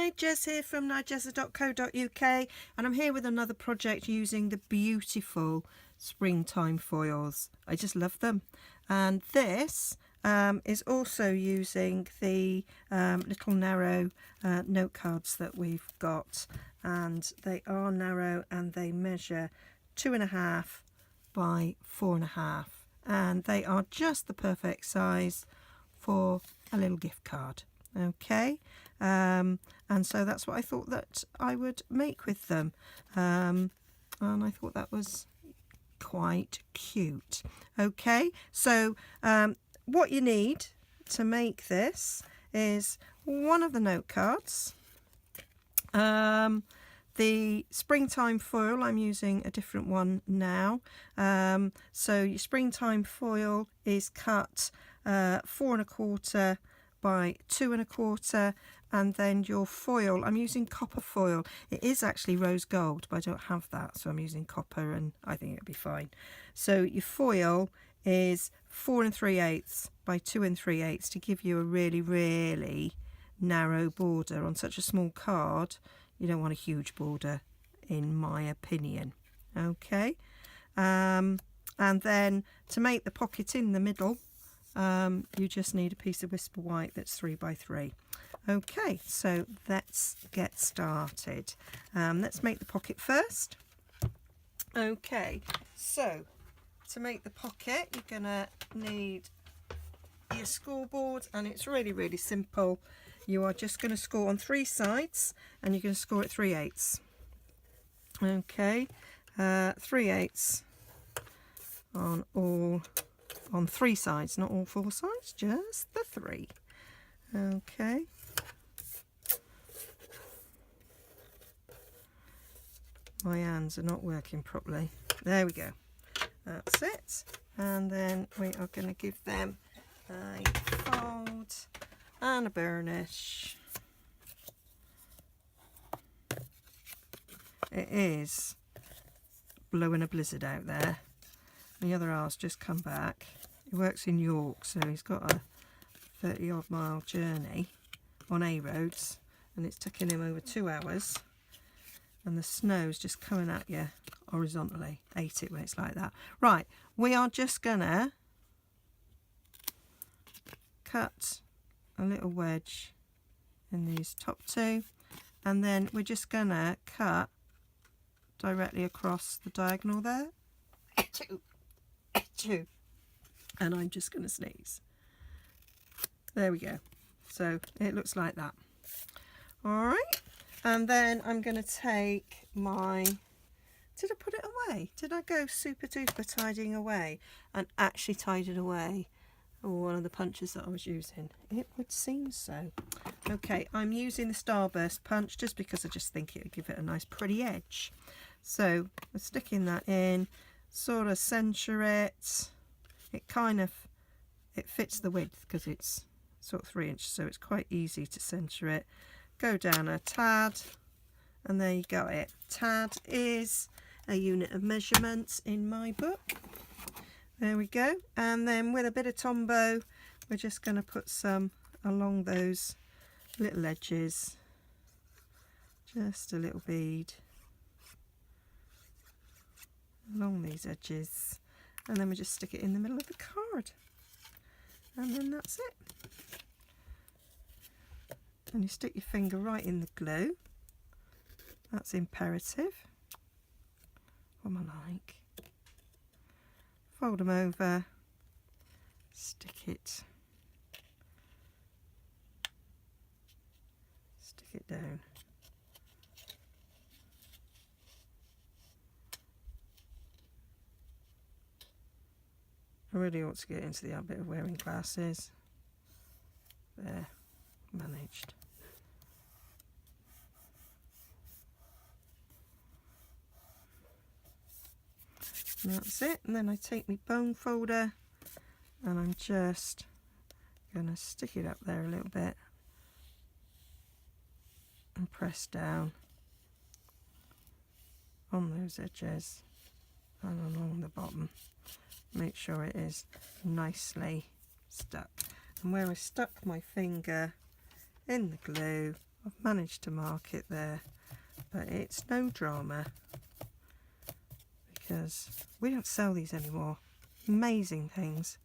Hi, Jess here from nigezza.co.uk, and I'm here with another project using the beautiful springtime foils. I just love them. And this is also using the little narrow note cards that we've got, and they are narrow and they measure 2.5 by 4.5, and they are just the perfect size for a little gift card. Okay, and so that's what I thought that I would make with them, and I thought that was quite cute. Okay, so what you need to make this is one of the note cards, the springtime foil. I'm using a different one now. So your springtime foil is cut 4.25 by 2.25, and then your foil, I'm using copper foil. It is actually rose gold, but I don't have that, so I'm using copper, and I think it'll be fine. So your foil is 4 3/8 by 2 3/8 to give you a really narrow border on such a small card. You don't want a huge border, in my opinion. Okay, and then to make the pocket in the middle, you just need a piece of Whisper White that's 3 by 3. Okay, so let's get started. Let's make the pocket first. Okay, so to make the pocket, you're gonna need your scoreboard, and it's really simple. You are just going to score on 3 sides, and you're going to score at 3/8. Okay, 3/8 on 3 sides, not all 4 sides, just the 3. Okay. My hands are not working properly. There we go. That's it. And then we are going to give them a fold and a burnish. It is blowing a blizzard out there. The other half's just come back. He works in York, so he's got a 30-odd mile journey on A roads, and it's taking him over 2 hours, and the snow's just coming at you horizontally. Hate it when it's like that. Right, we are just gonna cut a little wedge in these top 2, and then we're just gonna cut directly across the diagonal there. And I'm just gonna sneeze. There we go. So it looks like that. All right, and then I'm gonna take my, did I put it away? Did I go super duper tidying away and actually tied it away? One of the punches that I was using? It would seem so. Okay, I'm using the Starburst punch just because I just think it would give it a nice pretty edge. So we're sticking that in, sort of centre it. It fits the width because it's sort of 3 inches, so it's quite easy to centre it. Go down a tad, and there you got it. Tad is a unit of measurements in my book. There we go. And then with a bit of Tombow, we're just going to put some along those little edges. Just a little bead along these edges. And then we just stick it in the middle of the card. And then that's it. And you stick your finger right in the glue. That's imperative. What am I like? Fold them over, stick it down. I really ought to get into the habit of wearing glasses. There, managed. And that's it. And then I take my bone folder, and I'm just going to stick it up there a little bit and press down on those edges and along the bottom. Make sure it is nicely stuck. And where I stuck my finger in the glue, I've managed to mark it there, but it's no drama because we don't sell these anymore. Amazing things.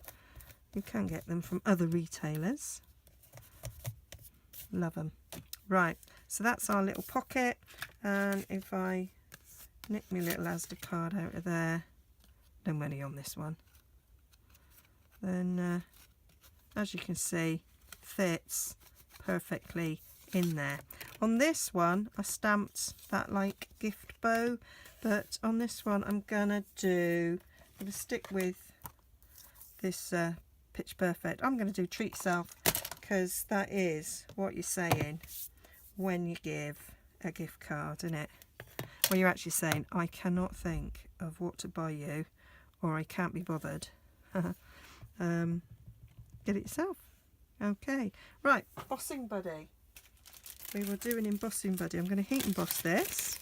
You can get them from other retailers. Love them. Right, so that's our little pocket, and if I nick my little Asda card out of there, no money on this one, then as you can see, fits perfectly in there. On this one I stamped that like gift bow, but on this one I'm gonna stick with this Pitch Perfect. I'm gonna do treat yourself, because that is what you're saying when you give a gift card, isn't it? Well, you're actually saying, I cannot think of what to buy you, or I can't be bothered. Get it yourself. Okay, right, embossing buddy. We will do an embossing buddy. I'm going to heat emboss this.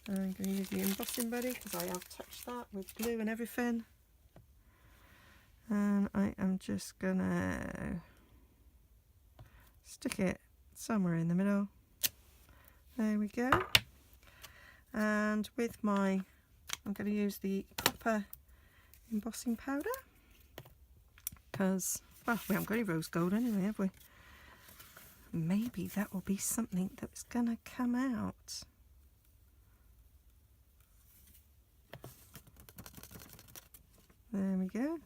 I'm going to use the embossing buddy because I have touched that with glue and everything. And I am just going to stick it somewhere in the middle. There we go. And with I'm going to use the copper embossing powder, because, well, we haven't got any rose gold anyway, have we? Maybe that will be something that's going to come out. There we go.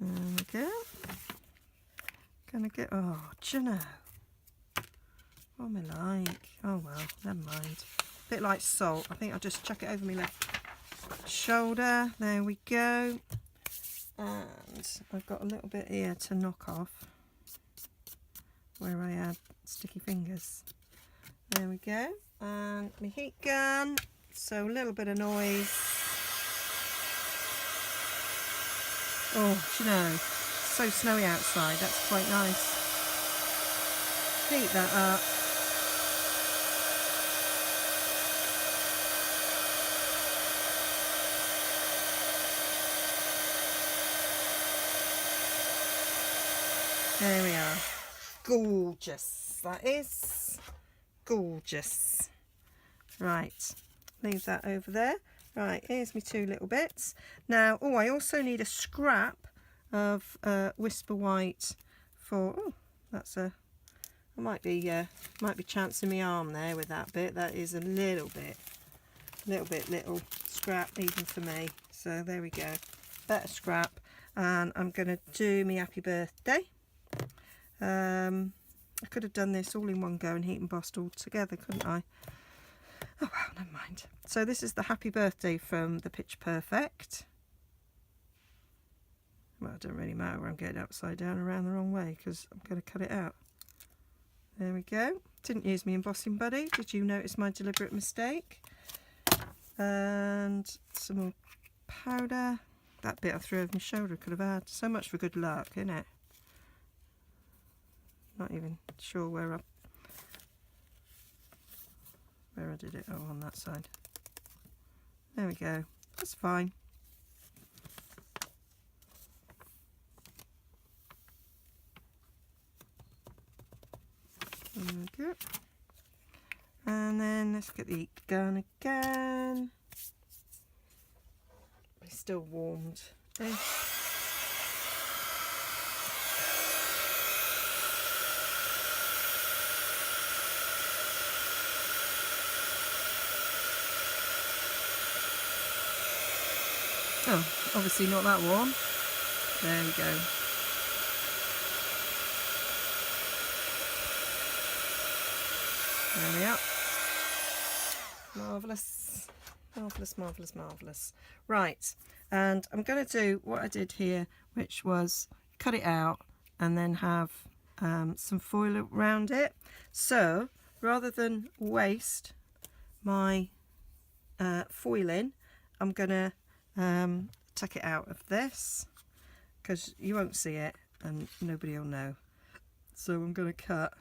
There we go. Gonna get, oh, do you know? What am I like? Oh well, never mind. Bit like salt. I think I'll just chuck it over my left shoulder. There we go. And I've got a little bit here to knock off where I had sticky fingers. There we go. And my heat gun. So a little bit of noise. Oh, do you know, so snowy outside, that's quite nice. Heat that up. There we are. Gorgeous. That is gorgeous. Right, leave that over there. Right, here's my two little bits. Now, oh, I also need a scrap of Whisper White for, oh, that's I might be chancing my arm there with that bit. That is a little scrap even for me. So there we go. Better scrap. And I'm going to do me happy birthday. I could have done this all in one go and heat embossed all together, couldn't I? Oh well, never mind. So this is the happy birthday from the Pitch Perfect. Well, it doesn't really matter where I'm getting upside down around the wrong way because I'm going to cut it out. There we go. Didn't use my embossing buddy. Did you notice my deliberate mistake? And some more powder. That bit I threw over my shoulder could have had. So much for good luck, isn't it? Not even sure where I did it. Oh, on that side. There we go. That's fine. There we go. And then let's get the gun again. It's still warmed. Okay. Oh, obviously not that warm. There we go. There we are. Marvellous. Marvellous, marvellous, marvellous. Right, and I'm going to do what I did here, which was cut it out and then have some foil around it. So, rather than waste my foiling, I'm going to tuck it out of this because you won't see it and nobody will know. So I'm going to cut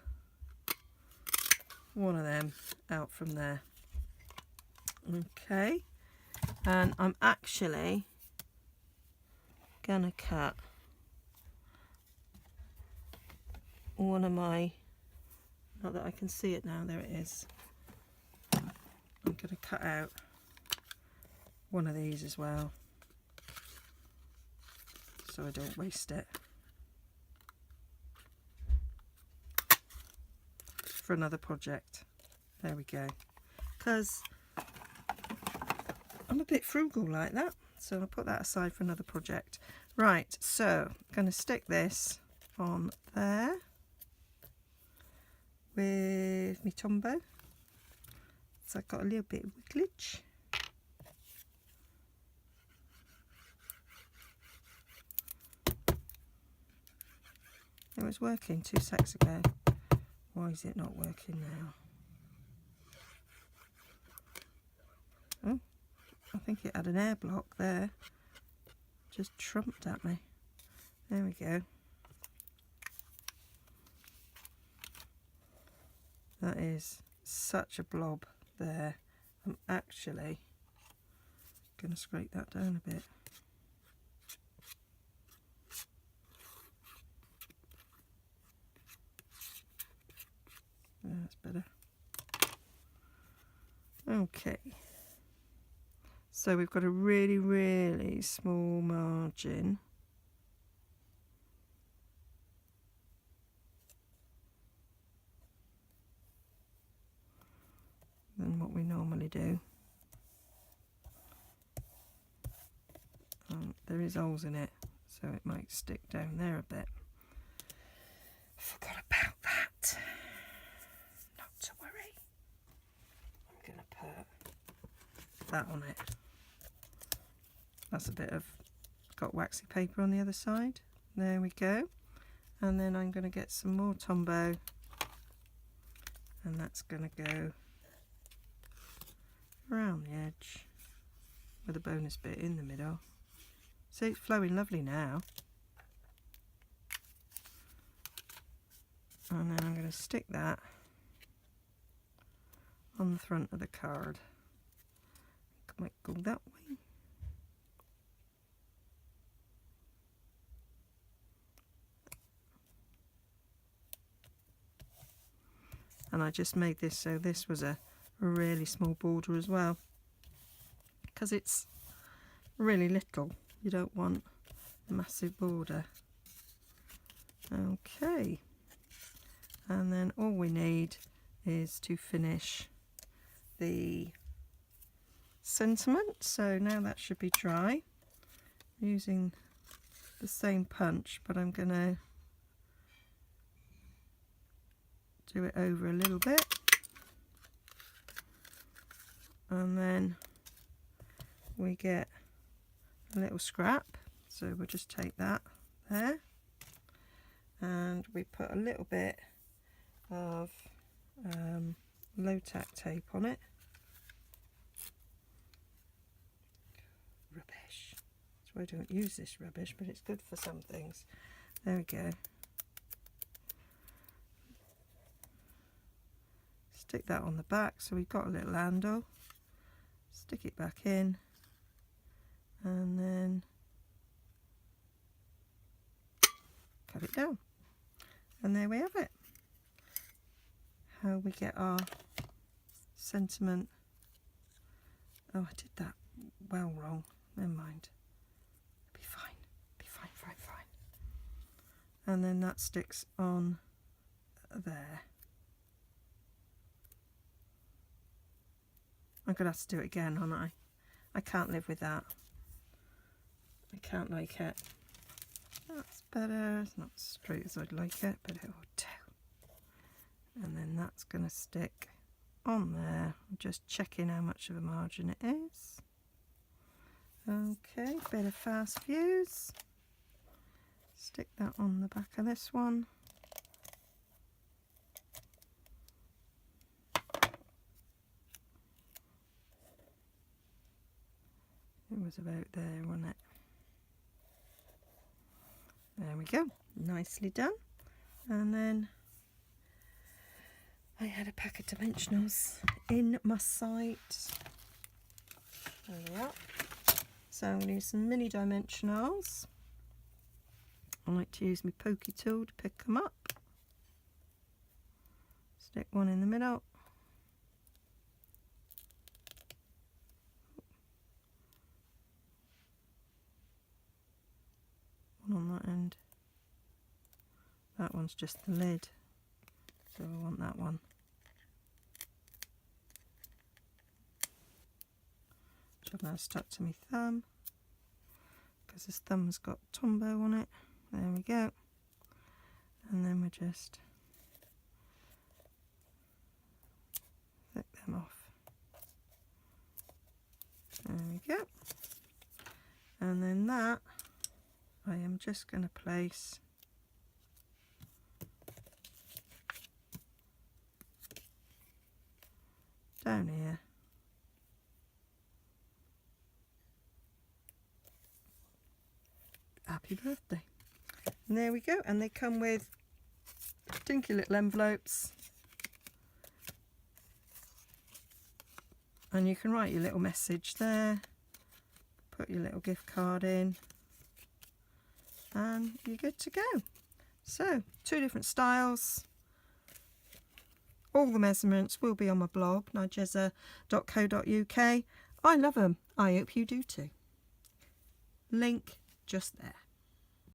one of them out from there. Okay, and I'm actually gonna cut one of my, not that I can see it now, there it is. I'm gonna cut out one of these as well, so I don't waste it, for another project. There we go, because I'm a bit frugal like that, so I'll put that aside for another project. Right, so I'm going to stick this on there with my Tombow, so I've got a little bit of wigglage. It was working 2 seconds ago. Why is it not working now? Oh, I think it had an air block there. Just trumped at me. There we go. That is such a blob there. I'm actually going to scrape that down a bit. That's better. Okay. So we've got a really, really small margin. Than what we normally do. There is holes in it, so it might stick down there a bit. Forgot about that. Not to worry. I'm going to put that on it. That's a bit of, got waxy paper on the other side. There we go. And then I'm going to get some more Tombow, and that's going to go around the edge with a bonus bit in the middle. See, it's flowing lovely now. And then I'm going to stick that on the front of the card. Might go that way. And I just made this so this was a really small border as well, because it's really little. You don't want a massive border. Okay, and then all we need is to finish the sentiment. So now that should be dry. I'm using the same punch, but I'm gonna do it over a little bit, and then we get a little scrap, so we'll just take that there, and we put a little bit of low tack tape on it. Rubbish, that's why I don't use this rubbish, but it's good for some things. There we go. Stick that on the back, so we've got a little handle. Stick it back in, and then cut it down. And there we have it. How we get our sentiment. Oh, I did that well wrong. Never mind. It'll be fine. Be fine, fine, fine. And then that sticks on there. I'm going to have to do it again, aren't I? I can't live with that. I can't like it. That's better. It's not as straight as I'd like it, but it will do. And then that's going to stick on there. I'm just checking how much of a margin it is. Okay, bit of fast fuse. Stick that on the back of this one. It was about there, wasn't it? There we go, nicely done. And then I had a pack of dimensionals in my sight. There we are. So I'm going to use some mini dimensionals. I like to use my pokey tool to pick them up. Stick one in the middle. One on that end. That one's just the lid, so I want that one. Which I've now stuck to my thumb, because this thumb's got Tombow on it. There we go. And then we just flick them off. There we go. And then that I am just going to place down here. Happy birthday. And there we go. And they come with dinky little envelopes. And you can write your little message there. Put your little gift card in. And you're good to go. So, 2 different styles. All the measurements will be on my blog, nigezza.co.uk. I love them. I hope you do too. Link just there.